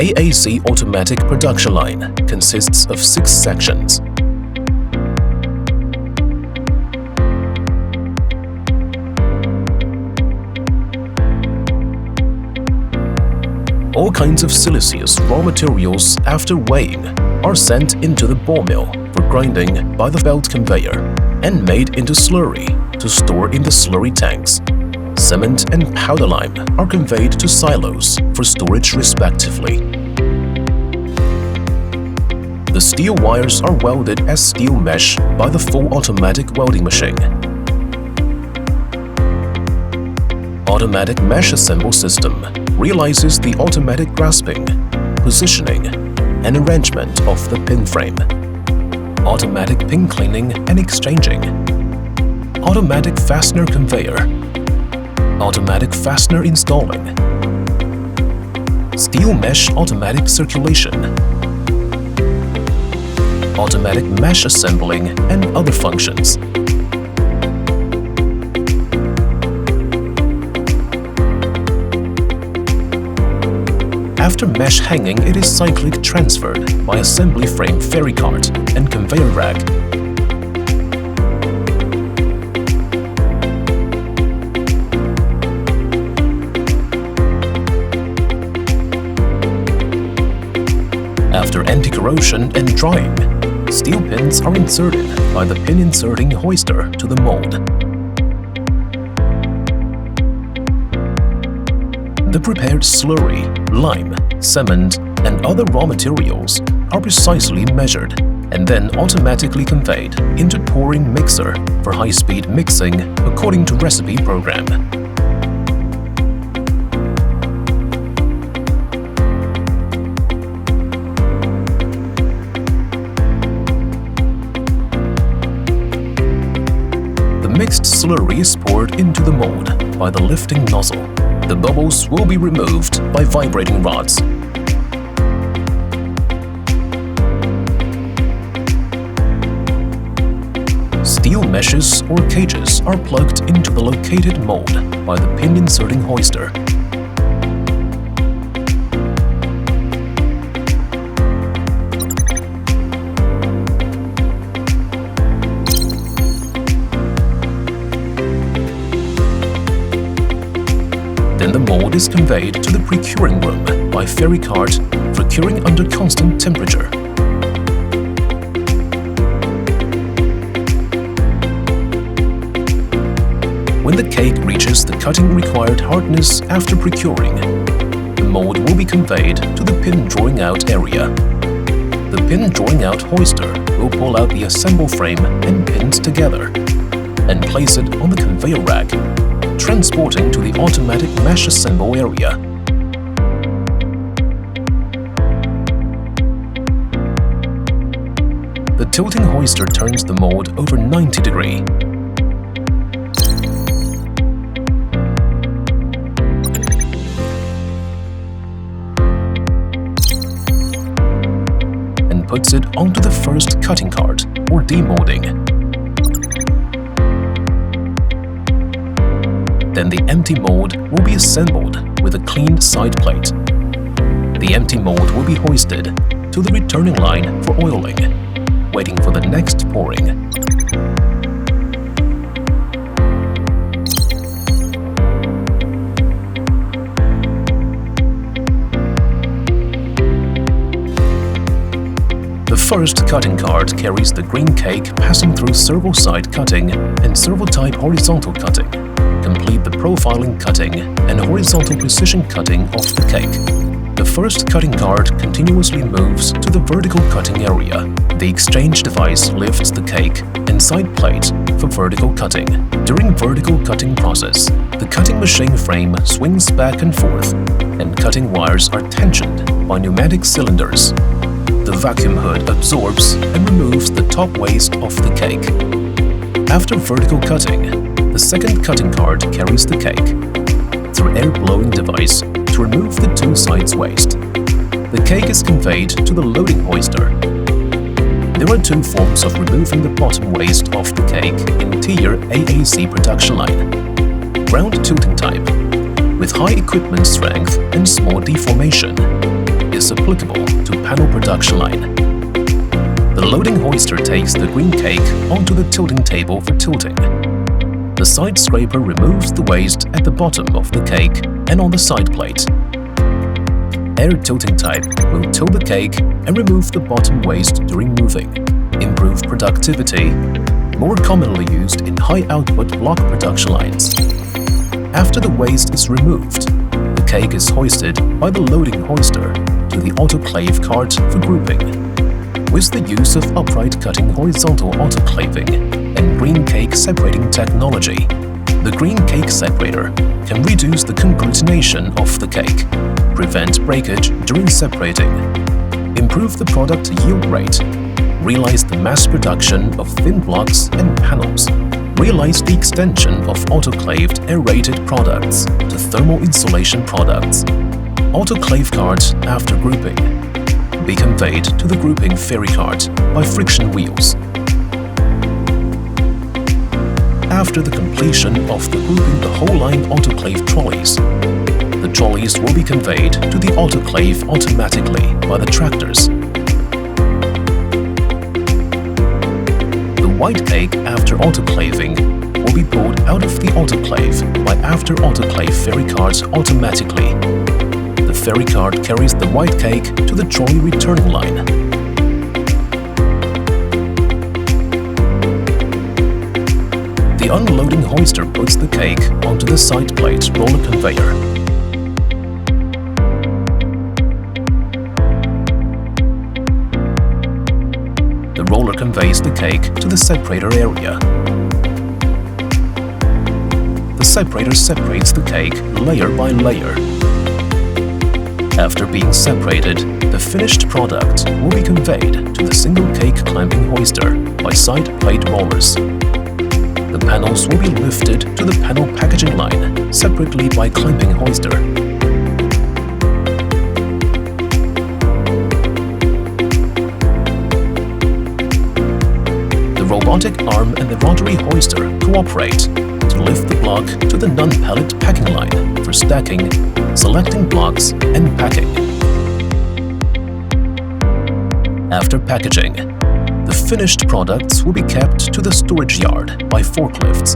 AAC automatic production line consists of 6 sections. All kinds of siliceous raw materials, after weighing, are sent into the ball mill for grinding by the belt conveyor and made into slurry to store in the slurry tanks. Cement and powder lime are conveyed to silos for storage respectively. The steel wires are welded as steel mesh by the full automatic welding machine. Automatic mesh assemble system realizes the automatic grasping, positioning, and arrangement of the pin frame. Automatic pin cleaning and exchanging. Automatic fastener conveyor. Automatic fastener installing. Steel mesh automatic circulation. Automatic mesh assembling and other functions. After mesh hanging, it is cyclic transferred by assembly frame ferry cart and conveyor rack. After anti-corrosion and drying, steel pins are inserted by the pin inserting hoister to the mold. The prepared slurry, lime, cement, and other raw materials are precisely measured and then automatically conveyed into pouring mixer for high-speed mixing according to recipe program. The mixed slurry is poured into the mold by the lifting nozzle. The bubbles will be removed by vibrating rods. Steel meshes or cages are plugged into the located mold by the pin inserting hoister. Then the mold is conveyed to the precuring room by ferry cart for curing under constant temperature. When the cake reaches the cutting required hardness after procuring, the mold will be conveyed to the pin drawing out area. The pin drawing out hoister will pull out the assemble frame and pins together and place it on the conveyor rack, transporting to the automatic mesh assemble area. The tilting hoister turns the mold over 90 degrees. And puts it onto the first cutting cart or demolding. Then the empty mold will be assembled with a cleaned side plate. The empty mold will be hoisted to the returning line for oiling, waiting for the next pouring. The first cutting cart carries the green cake passing through servo side cutting and servo type horizontal cutting. Complete the profiling cutting and horizontal precision cutting of the cake. The first cutting cart continuously moves to the vertical cutting area. The exchange device lifts the cake and side plate for vertical cutting. During vertical cutting process, the cutting machine frame swings back and forth, and cutting wires are tensioned by pneumatic cylinders. The vacuum hood absorbs and removes the top waste of the cake. After vertical cutting, the second cutting cart carries the cake through air blowing device to remove the two sides waste. The cake is conveyed to the loading hoister. There are 2 forms of removing the bottom waste of the cake in Teeyer AAC production line. Ground tilting type, with high equipment strength and small deformation, is applicable to panel production line. The loading hoister takes the green cake onto the tilting table for tilting. The side scraper removes the waste at the bottom of the cake and on the side plate. Air tilting type will tilt the cake and remove the bottom waste during moving. Improved productivity, more commonly used in high-output block production lines. After the waste is removed, the cake is hoisted by the loading hoister to the autoclave cart for grouping. With the use of upright cutting horizontal autoclaving and green cake separating technology, the green cake separator can reduce the conglutination of the cake, prevent breakage during separating, improve the product yield rate, realize the mass production of thin blocks and panels, realize the extension of autoclaved aerated products to thermal insulation products. Autoclave cart after grouping be conveyed to the grouping ferry cart by friction wheels. After the completion of the grouping the whole line autoclave trolleys, the trolleys will be conveyed to the autoclave automatically by the tractors. The white cake after autoclaving will be pulled out of the autoclave by after autoclave ferry carts automatically. The ferry cart carries the white cake to the trolley returning line. The unloading hoister puts the cake onto the side plate roller conveyor. The roller conveys the cake to the separator area. The separator separates the cake layer by layer. After being separated, the finished product will be conveyed to the single cake clamping hoister by side plate rollers. The panels will be lifted to the panel packaging line separately by clamping hoister. The robotic arm and the rotary hoister cooperate to lift the block to the non-pallet packing line for stacking, selecting blocks, and packing. After packaging, the finished products will be kept to the storage yard by forklifts.